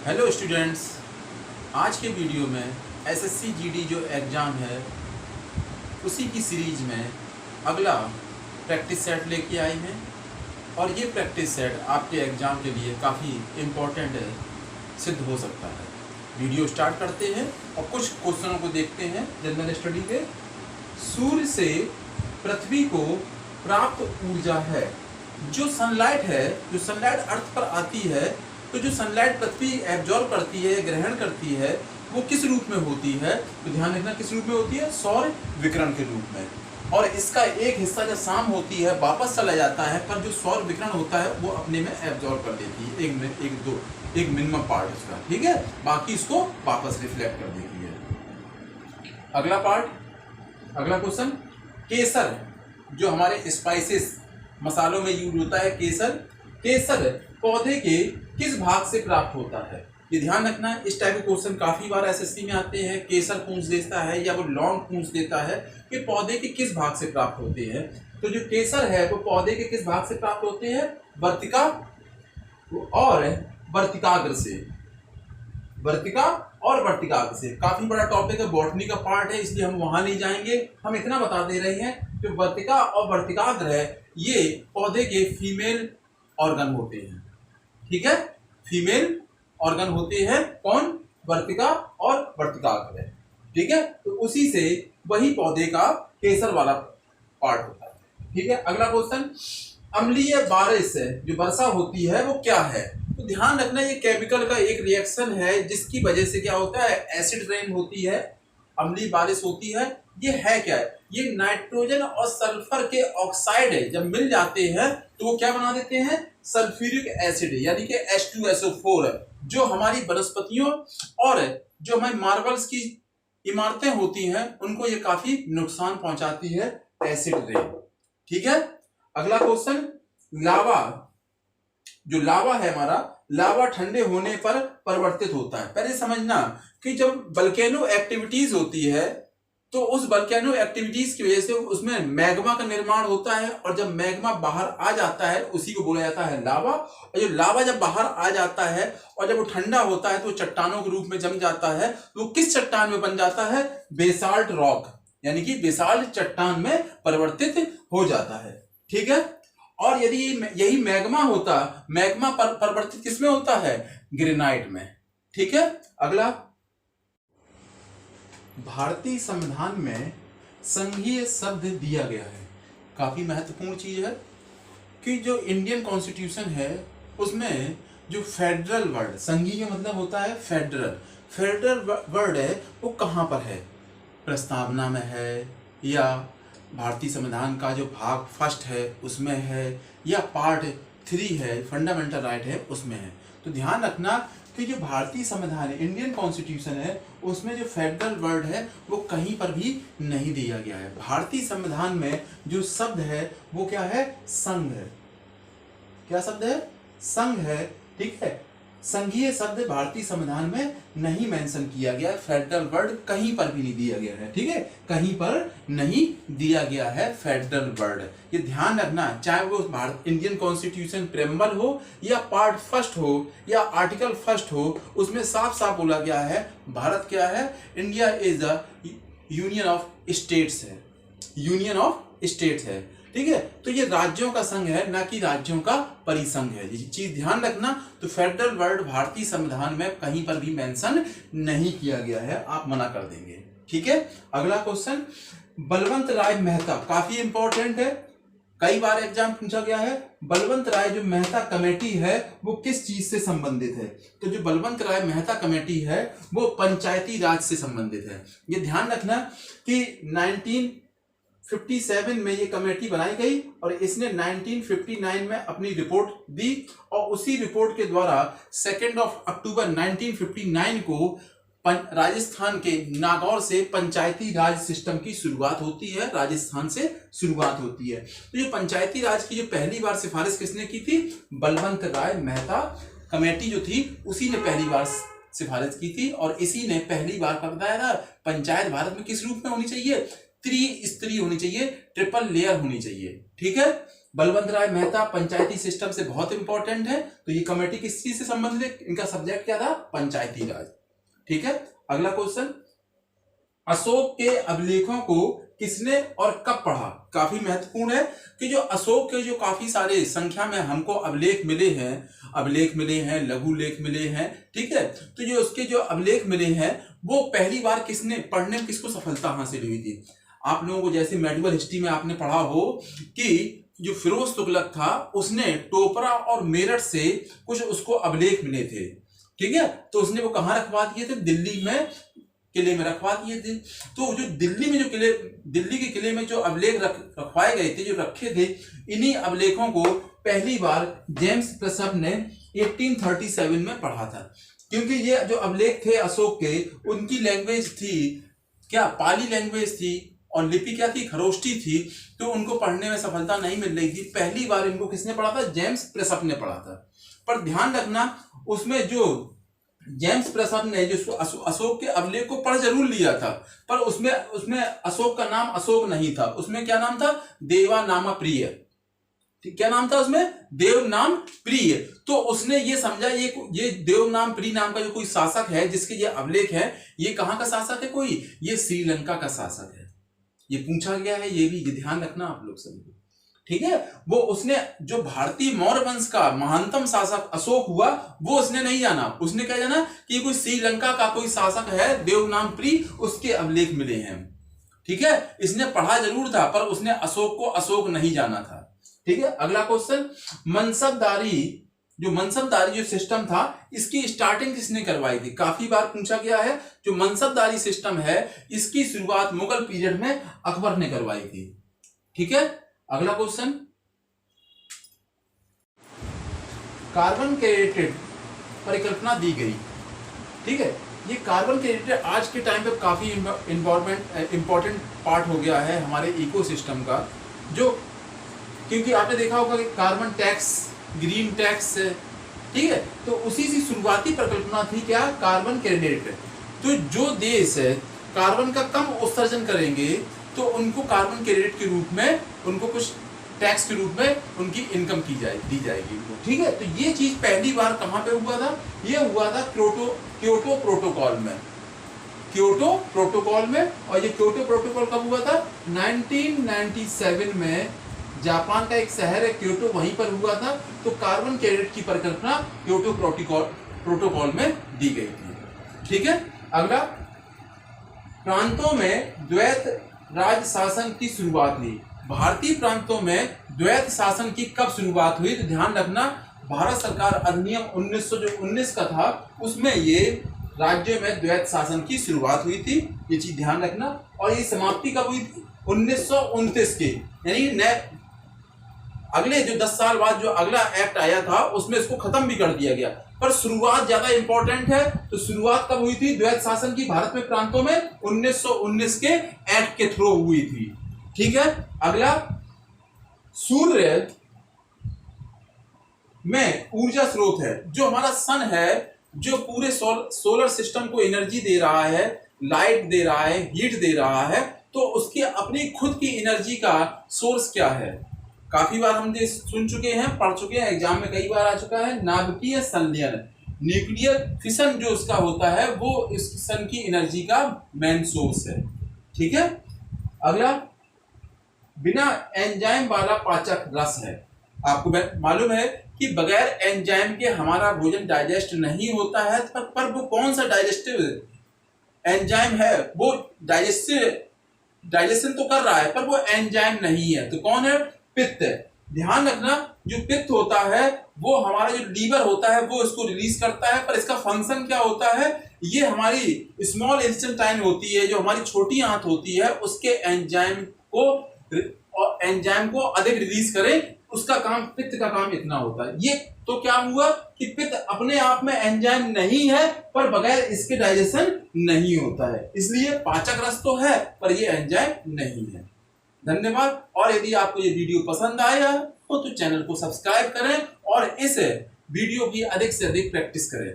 Hello students, आज के video में एसएससी जीडी जो एग्ज़ाम है उसी की सीरीज में अगला प्रैक्टिस सेट लेके आई हैं और ये प्रैक्टिस सेट आपके एग्ज़ाम के लिए काफ़ी इम्पोर्टेंट सिद्ध हो सकता है। वीडियो स्टार्ट करते हैं और कुछ क्वेश्चनों को देखते हैं जनरल स्टडी के। सूर्य से पृथ्वी को प्राप्त ऊर्जा है, जो सनलाइट है, जो सनलाइट अर्थ पर आती है, तो जो सनलाइट पृथ्वी एब्जॉर्ब करती है, ग्रहण करती है, वो किस रूप में होती है? तो ध्यान रखना किस रूप में होती है? सौर विकिरण के रूप में। और इसका एक हिस्सा जब शाम होती है वापस चला जाता है, पर जो सौर विकिरण होता है वो अपने में एब्जॉर्ब कर देती है, एक मिनिमम पार्ट उसका, ठीक है, बाकी इसको वापस रिफ्लेक्ट कर देती है। अगला पार्ट, अगला क्वेश्चन, केसर जो हमारे स्पाइसेस मसालों में यूज होता है, केसर पौधे के किस भाग से प्राप्त होता है? ये ध्यान रखना, इस टाइप के क्वेश्चन काफी बार एसएससी में आते हैं। केसर पूछ देता है या वो लौंग पूछ देता है कि पौधे के किस भाग से प्राप्त होते हैं। तो जो केसर है वो पौधे के किस भाग से प्राप्त होते हैं? वर्तिका और वर्तिकाग्र से। वर्तिका और वर्तिकाग्र से। काफी बड़ा टॉपिक है, बॉटनी का पार्ट है, इसलिए हम वहां नहीं जाएंगे। हम इतना बता दे रहे हैं कि वर्तिका और वर्तिकाग्र है, ये पौधे के फीमेल ऑर्गन होते हैं, ठीक है, फीमेल ऑर्गन होते हैं। कौन? वर्तिका और वर्तिकाग्र, ठीक है। तो उसी से वही पौधे का केसर वाला पार्ट होता है, ठीक है। अगला क्वेश्चन, अम्लीय बारिश जो वर्षा होती है वो क्या है? तो ध्यान रखना, ये केमिकल का एक रिएक्शन है जिसकी वजह से क्या होता है? एसिड रेन होती है, अम्लीय बारिश होती है। ये है क्या है? ये नाइट्रोजन और सल्फर के ऑक्साइड है, जब मिल जाते हैं तो वो क्या बना देते हैं? सल्फ्यूरिक एसिड, यानी कि H2SO4, जो हमारी वनस्पतियों और जो हमारी मार्बल्स की इमारतें होती हैं उनको ये काफी नुकसान पहुंचाती है, एसिड रेन, ठीक है। अगला क्वेश्चन, लावा जो लावा है हमारा, लावा ठंडे होने पर परिवर्तित होता है। पहले समझना कि जब वल्केनो एक्टिविटीज होती है तो उस वल्केनो एक्टिविटीज की वजह से उसमें मैग्मा का निर्माण होता है, और जब मैग्मा बाहर आ जाता है उसी को बोला जाता है लावा। और जो लावा जब बाहर आ जाता है और जब वो ठंडा होता है तो चट्टानों के रूप में जम जाता है। तो वो किस चट्टान में बन जाता है? बेसाल्ट रॉक, यानी कि बेसाल्ट चट्टान में परिवर्तित हो जाता है, ठीक है। और यदि यही मैग्मा होता, मैग्मा परिवर्तित किसमें होता है? ग्रेनाइट में, ठीक है। अगला, भारतीय संविधान में संघीय शब्द दिया गया है। काफी महत्वपूर्ण चीज है कि जो इंडियन कॉन्स्टिट्यूशन है उसमें जो फेडरल वर्ड, संघीय का मतलब होता है फेडरल वर्ड है, वो कहाँ पर है? प्रस्तावना में है, या भारतीय संविधान का जो भाग फर्स्ट है उसमें है, या पार्ट 3 है, फंडामेंटल राइट है, उसमें है। तो ध्यान रखना कि जो भारतीय संविधान है, इंडियन कॉन्स्टिट्यूशन है, उसमें जो फेडरल वर्ड है वो कहीं पर भी नहीं दिया गया है। भारतीय संविधान में जो शब्द है वो क्या है? संघ है। क्या शब्द है? संघ है, ठीक है। संघीय शब्द भारतीय संविधान में नहीं मेंशन किया गया, फेडरल वर्ड कहीं पर भी नहीं दिया गया है, ठीक है, कहीं पर नहीं दिया गया है फेडरल वर्ड। ये ध्यान रखना, चाहे वो भारत इंडियन कॉन्स्टिट्यूशन प्रेम्बल हो या पार्ट फर्स्ट हो या आर्टिकल फर्स्ट हो, उसमें साफ साफ बोला गया है भारत क्या है? India is the union of states है, यूनियन ऑफ स्टेट्स है, ठीक है। तो ये राज्यों का संघ है, ना कि राज्यों का परिसंघ है। ये चीज ध्यान रखना। तो फेडरल वर्ड भारतीय संविधान में कहीं पर भी मेंशन नहीं किया गया है, आप मना कर देंगे, ठीक है। अगला क्वेश्चन, बलवंत राय मेहता, काफी इंपॉर्टेंट है, कई बार एग्जाम पूछा गया है। बलवंत राय जो मेहता कमेटी है वो किस चीज से संबंधित है? तो जो बलवंत राय मेहता कमेटी है वो पंचायती राज से संबंधित है। ये ध्यान रखना कि 1957 में ये कमेटी बनाई गई और इसने 1959 में अपनी रिपोर्ट दी, और उसी रिपोर्ट के द्वारा 2 अक्टूबर 1959 को राजस्थान के नागौर से पंचायती राज सिस्टम की शुरुआत होती है, राजस्थान से शुरुआत होती है। तो ये पंचायती राज की जो पहली बार सिफारिश किसने की थी? बलवंत राय मेहता कमेटी जो थी उसी ने पहली बार सिफारिश की थी, और इसी ने पहली बार बताया था पंचायत भारत में किस रूप में होनी चाहिए? त्रिस्तरीय होनी चाहिए, ट्रिपल लेयर होनी चाहिए, ठीक है। बलवंत राय मेहता पंचायती सिस्टम से बहुत इंपॉर्टेंट है। तो ये कमेटी किस चीज से संबंधित है? इनका सब्जेक्ट क्या था? पंचायती राज। ठीक है, अगला क्वेश्चन, अशोक के अभिलेखों को किसने और कब पढ़ा? काफी महत्वपूर्ण है कि जो अशोक के जो काफी सारे संख्या में हमको अभिलेख मिले हैं, लघु लेख मिले हैं, ठीक है, तो जो उसके जो अभिलेख मिले हैं वो पहली बार किसने पढ़ने में किसको सफलता हासिल हुई थी? आप लोगों को जैसे मेडिवल हिस्ट्री में आपने पढ़ा हो कि जो फिरोज तुगलक था उसने टोपरा और मेरठ से कुछ उसको अभिलेख मिले थे, ठीक है, तो उसने वो कहाँ रखवा दिए थे? दिल्ली में किले में रखवा दिए थे। तो जो दिल्ली के किले में जो अभिलेख रखवाए गए थे, जो रखे थे, इन्हीं अभिलेखों को पहली बार जेम्स प्रेसअप ने 1837 में पढ़ा था। क्योंकि ये जो अभिलेख थे अशोक के, उनकी लैंग्वेज थी क्या? पाली लैंग्वेज थी और लिपि क्या थी? खरोष्टी थी। तो उनको पढ़ने में सफलता नहीं मिल रही थी। पहली बार इनको किसने पढ़ा था? जेम्स प्रेसअप ने पढ़ा था। पर ध्यान रखना, उसमें जो जेम्स प्रेसअप ने जो अशोक के अभिलेख को पढ़ जरूर लिया था, पर उसमें अशोक का नाम अशोक नहीं था। उसमें क्या नाम था? देवानाम प्रिय। क्या नाम था उसमें? देव नाम प्रिय। तो उसने ये समझा ये देव नाम प्रिय नाम का जो कोई शासक है जिसके ये अभिलेख है, ये कहाँ का शासक है? कोई ये श्रीलंका का शासक है। ये पूछा गया है, ये भी ध्यान रखना आप लोग सभी, ठीक है। वो उसने जो भारतीय मौर्य वंश का महानतम शासक अशोक हुआ वो उसने नहीं जाना। उसने क्या जाना कि कोई श्रीलंका का कोई शासक है देवनाम प्रिय, उसके अभिलेख मिले हैं, ठीक है। इसने पढ़ा जरूर था पर उसने अशोक को अशोक नहीं जाना था, ठीक है। अगला क्वेश्चन, मनसबदारी जो सिस्टम था इसकी स्टार्टिंग किसने करवाई थी? काफी बार पूछा गया है। जो मनसबदारी सिस्टम है इसकी शुरुआत मुगल पीरियड में अकबर ने करवाई थी, ठीक है। अगला क्वेश्चन, कार्बन क्रेडिटेड परिकल्पना दी गई, ठीक है। ये कार्बन क्रेडिटेड आज के टाइम पे काफी इंपॉर्टेंट पार्ट हो गया है हमारे इकोसिस्टम का, जो क्योंकि आपने देखा होगा कि कार्बन टैक्स, ग्रीन टैक्स, ठीक है, तो उसी से शुरुआती परिकल्पना थी क्या? Carbon credit. तो जो देश कार्बन का कम उत्सर्जन करेंगे तो उनको कार्बन क्रेडिट के रूप में, उनको कुछ टैक्स के रूप में उनकी इनकम दी जाएगी, ठीक है। तो ये चीज पहली बार कहां पे हुआ था? ये हुआ था क्योटो प्रोटोकॉल में। और ये क्योटो प्रोटोकॉल कब हुआ था? 1997 में। जापान का एक शहर है क्योटो, वहीं पर हुआ था। तो कार्बन क्रेडिट की परिकल्पना क्योटो प्रोटोकॉल में दी गई थी, ठीक है। अगला, प्रांतों में द्वैत राज शासन की शुरुआत हुई। भारतीय प्रांतों में द्वैत शासन की कब शुरुआत हुई? तो ध्यान रखना, भारत सरकार अधिनियम 1919 का था, उसमें ये राज्य में द्वैत शासन की शुरुआत हुई थी, ये चीज ध्यान रखना। और ये समाप्ति कब हुई थी? 1929 के, यानी अगले जो 10 साल बाद जो अगला एक्ट आया था उसमें इसको खत्म भी कर दिया गया। पर शुरुआत ज्यादा इंपॉर्टेंट है। तो शुरुआत कब हुई थी द्वैत शासन की भारत में प्रांतों में? 1919 के एक्ट के थ्रू हुई थी, ठीक है। अगला, सूर्य में ऊर्जा स्रोत है, जो हमारा सन है, जो पूरे सोलर सिस्टम को एनर्जी दे रहा है, लाइट दे रहा है, हीट दे रहा है, तो उसकी अपनी खुद की एनर्जी का सोर्स क्या है? काफी बार हम सुन चुके हैं, पढ़ चुके हैं, एग्जाम में कई बार आ चुका है, नाभिकीय संलयन, न्यूक्लियर फिशन जो उसका होता है वो इस सन की एनर्जी का मेन सोर्स है, ठीक है। अगला, बिना एंजाइम वाला पाचक रस है। आपको मालूम है कि बगैर एंजाइम के हमारा भोजन डाइजेस्ट नहीं होता है, पर वो कौन सा डाइजेस्टिव एंजाइम है? वो डाइजेशन तो कर रहा है पर वो एंजाइम नहीं है। तो कौन है? पित्त। ध्यान रखना, जो पित्त होता है वो हमारा जो लीवर होता है वो इसको रिलीज करता है, पर इसका फंक्शन क्या होता है? ये हमारी स्मॉल इंटेस्टाइन होती है, जो हमारी छोटी आंत होती है, उसके एंजाइम को अधिक रिलीज करे, उसका काम, पित्त का काम इतना होता है। ये तो क्या हुआ कि पित्त अपने आप में एंजाइम नहीं है, पर बगैर इसके डाइजेशन नहीं होता है, इसलिए पाचक रस तो है पर ये एंजाइम नहीं है। धन्यवाद। और यदि आपको ये वीडियो पसंद आया हो तो चैनल को सब्सक्राइब करें और इस वीडियो की अधिक से अधिक प्रैक्टिस करें।